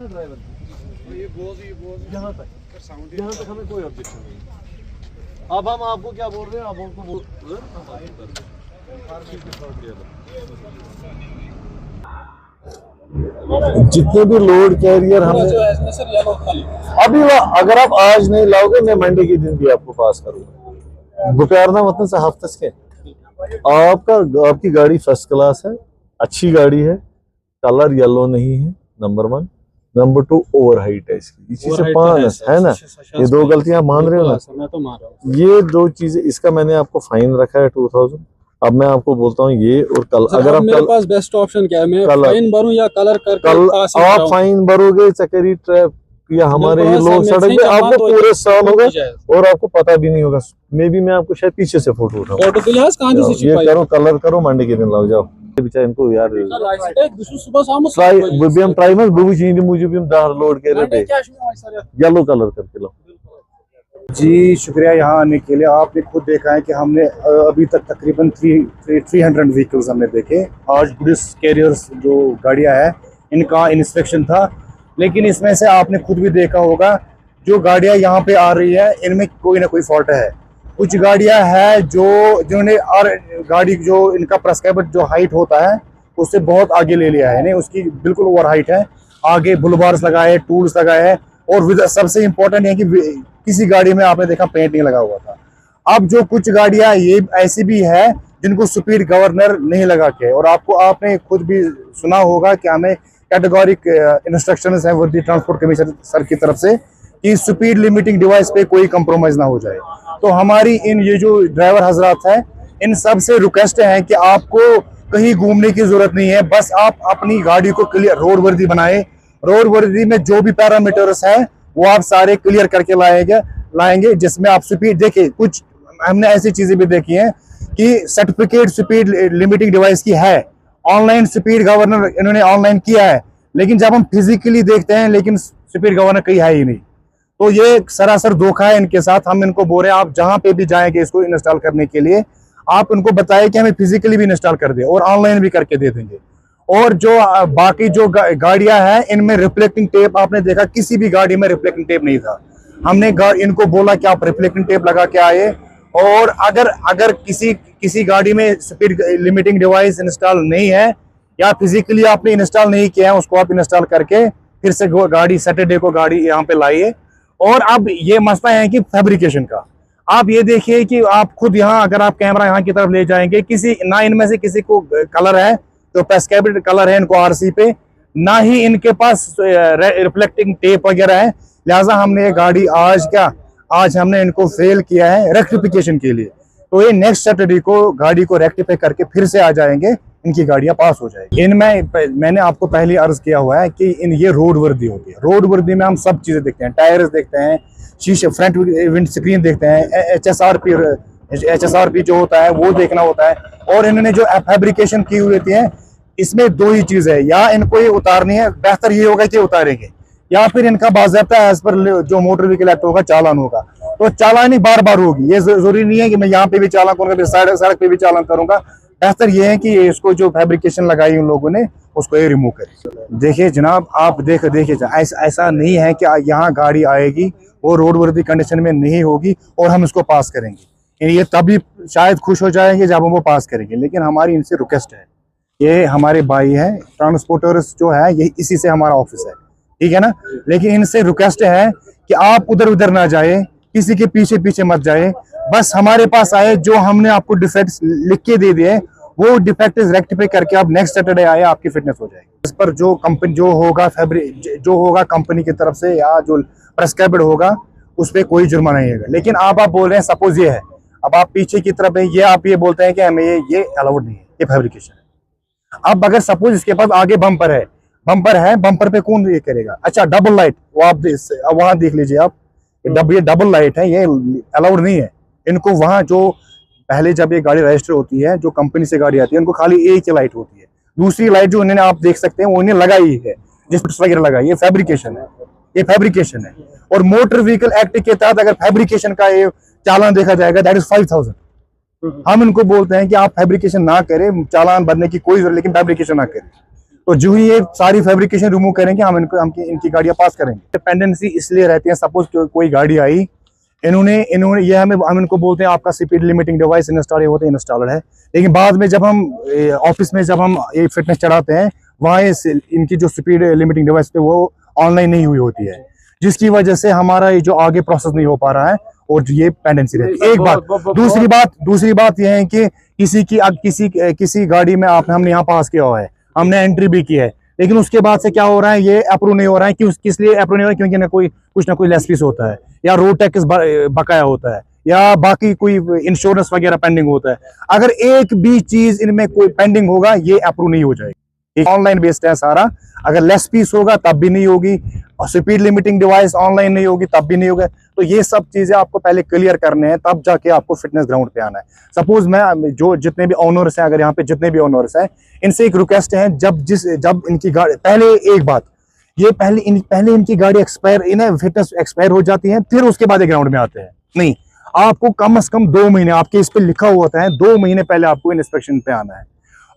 Driver यहाँ तक हमें कोई ऑब्जेक्शन नहीं। अब हम आपको क्या बोल रहे हैं, अब आपको जितने भी लोड कैरियर हमने अभी अगर आप आज नहीं लाओगे मैं मंडे के दिन भी आपको पास करूंगा। दोपहर मतलब से हफ्ते के आपकी गाड़ी फर्स्ट क्लास है, अच्छी गाड़ी है, कलर येलो नहीं है, नंबर 1। नंबर 2 ओवर हाइट है इसकी, इसी से 5 है ना। ये 2 गलतियां मान रहे हो ना, मैं तो मान रहा हूं। ये 2 चीजें, इसका मैंने आपको फाइन रखा है 2000। अब मैं आपको बोलता हूँ ये और कल अगर आप मेरे पास बेस्ट ऑप्शन क्या है, मैं फाइन भरूं या कलर करके आप फाइन भरोगे चक्करी ट्रैप या हमारे ये लोग सड़क पे आपको पूरे साल होगा और आपको पता भी नहीं होगा। मैं आपको शायद पीछे से फोटो उठाऊं, ये करो कलर करो, मंडे के दिन लाओ जाओ बेचारे इनको यार ट्राई मत मूजूब लोड के रहे येलो कलर करके लाओ जी। शुक्रिया यहाँ आने के लिए। आपने खुद देखा है कि हमने अभी तक तकरीबन 300 व्हीकल्स हमने देखे। आज पुलिस कैरियर्स जो गाड़ियाँ हैं इनका इंस्पेक्शन था, लेकिन इसमें से आपने खुद भी देखा होगा जो गाड़ियाँ यहाँ पे आ रही है इनमें कोई ना कोई फॉल्ट है। कुछ गाड़ियाँ हैं जिन्होंने और गाड़ी जो इनका प्रेस्क्राइब्ड जो हाइट होता है उससे बहुत आगे ले लिया है, यानी उसकी बिल्कुल ओवर हाइट है। आगे बुलबार्स लगाए, टूल्स लगाए हैं, और सबसे इम्पोर्टेंट है कि किसी गाड़ी में आपने देखा पेंट नहीं लगा हुआ था। अब जो कुछ गाड़ियां ये ऐसी भी है जिनको स्पीड गवर्नर नहीं लगा के, और आपने खुद भी सुना होगा कि हमें कैटेगोरिक इंस्ट्रक्शंस हैं वर्दी ट्रांसपोर्ट कमिश्नर सर की तरफ से कि स्पीड लिमिटिंग डिवाइस पे कोई कंप्रोमाइज ना हो जाए। तो हमारी ये जो ड्राइवर हजरात हैं इन सब से रिक्वेस्ट है कि आपको कहीं घूमने की जरूरत नहीं है, बस आप अपनी गाड़ी को क्लियर रोड वर्दी बनाए। रोड वर्दी में जो भी पैरामीटर्स हैं वो आप सारे क्लियर करके लाएंगे जिसमें आप स्पीड देखिए। कुछ हमने ऐसी चीजें भी देखी हैं कि सर्टिफिकेट स्पीड लिमिटिंग डिवाइस की है, ऑनलाइन स्पीड गवर्नर इन्होंने ऑनलाइन किया है, लेकिन जब हम फिजिकली देखते हैं लेकिन स्पीड गवर्नर कहीं है ही नहीं। तो ये सरासर धोखा है इनके साथ। हम इनको बोल रहे हैं आप जहां पे भी जाएंगे इसको इंस्टॉल करने के लिए आप उनको बताएं कि हमें फिजिकली भी इंस्टॉल कर दे और ऑनलाइन भी करके दे देंगे। और जो बाकी जो गाड़ियां हैं इनमें रिफ्लेक्टिंग टेप आपने देखा, किसी भी गाड़ी में रिफ्लेक्टिंग टेप नहीं था। हमने इनको बोला कि आप रिफ्लेक्टिंग टेप लगा के आए, और अगर किसी गाड़ी में स्पीड लिमिटिंग डिवाइस इंस्टॉल नहीं है या फिजिकली आपने इंस्टॉल नहीं किया है उसको आप इंस्टॉल करके फिर से गाड़ी सैटरडे को गाड़ी यहाँ पे लाइए। और अब ये मसला है कि फैब्रिकेशन का आप ये देखिए कि आप खुद यहाँ अगर आप कैमरा यहाँ की तरफ ले जाएंगे, किसी ना इनमें से किसी को कलर है तो प्रेस्क्राइब्ड कलर है इनको आरसी पे, ना ही इनके पास रिफ्लेक्टिंग टेप वगैरह है। लिहाजा हमने ये गाड़ी आज हमने इनको फेल किया है रेक्टिफिकेशन के लिए। तो ये नेक्स्ट सैटरडे को गाड़ी को रेक्टिफाई करके फिर से आ जाएंगे, इनकी गाड़ियां पास हो जाएगी। इनमें मैंने आपको पहले अर्ज किया हुआ है कि ये रोड वर्दी होती है। रोड वर्दी में हम सब चीजें देखते हैं, टायर्स देखते हैं, शीशे, फ्रंट विंड स्क्रीन देखते हैं, एचएसआरपी जो होता है वो देखना होता है। और इन्होंने जो फैब्रिकेशन की हुई होती है इसमें 2 ही चीज है, या इनको ये उतारनी है, बेहतर ये होगा कि उतारेंगे, या फिर इनका बाज़ाब्ता एज पर जो मोटर व्हीकल एक्ट होगा चालान होगा। तो चालान ही बार बार होगी, ये जरूरी नहीं है कि मैं यहाँ पे भी चालान करूंगा फिर सड़क पे भी चालान करूंगा। बेहतर ये है कि इसको जो फैब्रिकेशन लगाई उन लोगों ने उसको ये रिमूव करें। देखिए जनाब, आप देखिए ऐसा नहीं है कि यहाँ गाड़ी आएगी वो रोड वर्दी कंडीशन में नहीं होगी और हम इसको पास करेंगे। ये तभी शायद खुश हो जाएंगे जब हम वो पास करेंगे, लेकिन हमारी इनसे रिक्वेस्ट है, ये हमारे भाई हैं ट्रांसपोर्टर्स जो है ये इसी से हमारा ऑफिस है, ठीक है ना। लेकिन इनसे रिक्वेस्ट है कि आप उधर उधर ना जाए, किसी के पीछे पीछे मत जाए, बस हमारे पास आए, जो हमने आपको डिफेक्ट्स लिख के दे दिए वो डिफेक्ट रेक्टिफाई करके आप नेक्स्ट सैटरडे आए, आपकी फिटनेस हो जाएगी। इस पर जो कंपनी जो होगा कंपनी की तरफ से या जो प्रेस्क्राइब्ड होगा उस पर कोई जुर्माना नहीं होगा। लेकिन आप बोल रहे हैं सपोज ये है, अब आप पीछे की तरफ है, ये आप ये बोलते हैं कि हमें ये अलाउड नहीं है, ये फैब्रिकेशन है। अब अगर सपोज इसके पास आगे बम्पर है, बम्पर पे कौन ये करेगा? अच्छा डबल लाइट, वो आप वहां देख लीजिए आप, ये डबल लाइट है, ये अलाउड नहीं है इनको। वहां जो पहले जब ये गाड़ी रजिस्टर होती है, जो कंपनी से गाड़ी आती है, उनको खाली एक ही लाइट होती है, दूसरी लाइट जो उन्होंने आप देख सकते हैं वो इन्हें लगाई है, जिस वगैरह लगाई, ये फैब्रिकेशन है, ये फैब्रिकेशन है। और मोटर व्हीकल एक्ट के तहत अगर फैब्रिकेशन का ये चालान देखा जाएगा दैट इज 5000। हम इनको बोलते हैं कि आप फैब्रिकेशन ना करें, चालान भरने की कोई जरूरत, लेकिन फैब्रिकेशन ना करें। तो जो ही ये सारी फैब्रिकेशन रिमूव करेंगे हम इनकी गाड़ियां पास करेंगे। डिपेंडेंसी इसलिए रहती है, सपोज कोई गाड़ी आई, इन्होंने ये हम इनको बोलते हैं आपका स्पीड लिमिटिंग डिवाइस इंस्टॉल होते हैं, इंस्टॉलर है, लेकिन बाद में जब हम ऑफिस में जब हम ये फिटनेस चढ़ाते हैं वहाँ इनकी जो स्पीड लिमिटिंग डिवाइस पे वो ऑनलाइन नहीं हुई होती है, जिसकी वजह से हमारा ये जो आगे प्रोसेस नहीं हो पा रहा है और ये पेंडेंसी रहती है। एक बात। दूसरी बात यह है कि किसी गाड़ी में हमने यहाँ पास किया हुआ है, हमने एंट्री भी की है, लेकिन उसके बाद से क्या हो रहा है, ये अप्रूव नहीं हो रहा है। किस लिए अप्रूव नहीं हो रहा है? क्योंकि कुछ ना कोई लेस फीस होता है, या रोड टैक्स बकाया होता है, या बाकी कोई इंश्योरेंस वगैरह पेंडिंग होता है। अगर एक भी चीज इनमें कोई पेंडिंग होगा, ये अप्रूव नहीं हो जाएगी। ऑनलाइन बेस्ड है सारा, अगर लेस फीस होगा तब भी नहीं होगी, और स्पीड लिमिटिंग डिवाइस ऑनलाइन नहीं होगी तब भी नहीं होगा। तो ये सब चीजें आपको पहले क्लियर करने हैं, तब जाके आपको फिटनेस ग्राउंड पे आना है। सपोज मैं जो जितने भी ओनर्स हैं, अगर यहाँ पे जितने भी ओनर्स हैं, इनसे एक रिक्वेस्ट है, जब इनकी गाड़ी पहले एक बात, ये पहले इनकी गाड़ी फिटनेस एक्सपायर हो जाती है, फिर उसके बाद ग्राउंड में आते हैं। नहीं, आपको कम से कम 2 महीने, आपके इस पे लिखा हुआ होता है 2 महीने पहले आपको इंस्पेक्शन पे आना है।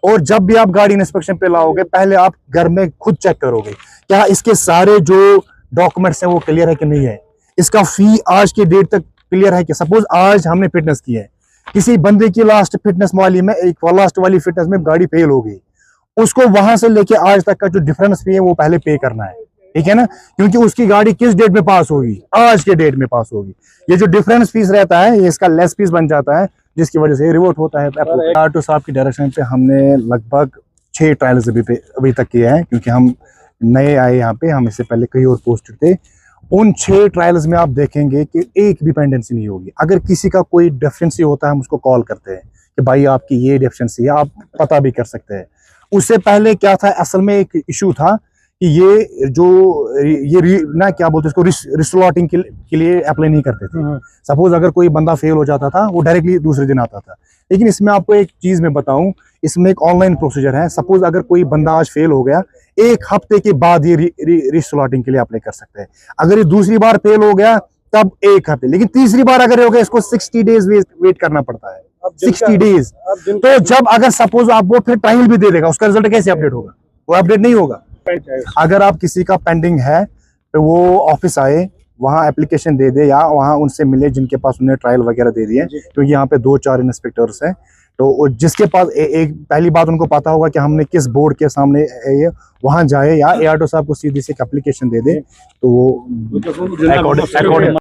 और जब भी आप गाड़ी इंस्पेक्शन पे लाओगे, पहले आप घर में खुद चेक करोगे क्या इसके सारे जो डॉक्यूमेंट्स हैं वो क्लियर है कि नहीं है, इसका फी आज की डेट तक क्लियर है कि सपोज आज हमने फिटनेस की है, किसी बंदे की लास्ट वाली फिटनेस में गाड़ी फेल हो गई, उसको वहां से लेके आज तक का जो डिफरेंस फी है वो पहले पे करना है, ठीक है ना, क्योंकि उसकी गाड़ी किस डेट में पास होगी, आज के डेट में पास होगी। ये जो डिफरेंस फीस रहता है, ये इसका लेस फीस बन जाता है, जिसकी वजह से रिवोट होता है। आरटीओ साहब की डायरेक्शन पे हमने लगभग 6 ट्रायल्स अभी तक किए हैं, क्योंकि हम नए आए यहाँ पे, हम इससे पहले कहीं और पोस्टेड थे। उन 6 ट्रायल्स में आप देखेंगे कि एक भी पेंडेंसी नहीं होगी। अगर किसी का कोई डेफिशिएंसी होता है, हम उसको कॉल करते हैं कि भाई आपकी ये डेफिशिएंसी है, आप पता भी कर सकते हैं। उससे पहले क्या था, असल में एक इशू था कि ये ना क्या बोलते हैं इसको, रिस्लॉटिंग के लिए अप्लाई नहीं करते थे। सपोज अगर कोई बंदा फेल हो जाता था, वो डायरेक्टली दूसरे दिन आता था। लेकिन इसमें आपको एक चीज मैं बताऊं, इसमें एक ऑनलाइन प्रोसीजर है। सपोज अगर कोई बंदा आज फेल हो गया, 1 हफ्ते के बाद ये रिस्लॉटिंग के लिए अप्लाई कर सकते हैं। अगर ये दूसरी बार फेल हो गया तब 1 हफ्ते, लेकिन तीसरी बार अगर हो गया, इसको 60 डेज वेट करना पड़ता है, 60 डेज। तो जब अगर सपोज आप वो फिर ट्रायल भी दे देगा, उसका रिजल्ट कैसे अपडेट होगा? वो अपडेट नहीं होगा। अगर आप किसी का पेंडिंग है तो वो ऑफिस आए, वहाँ एप्लीकेशन दे दे, या वहाँ उनसे मिले जिनके पास उन्हें ट्रायल वगैरह दे दिए, क्योंकि यहाँ पे 2-4 इंस्पेक्टर्स हैं। तो जिसके पास एक पहली बात उनको पता होगा कि हमने किस बोर्ड के सामने ये, वहाँ जाए, या ARTO साहब को सीधी से एक एप्लीकेशन दे दे, तो वो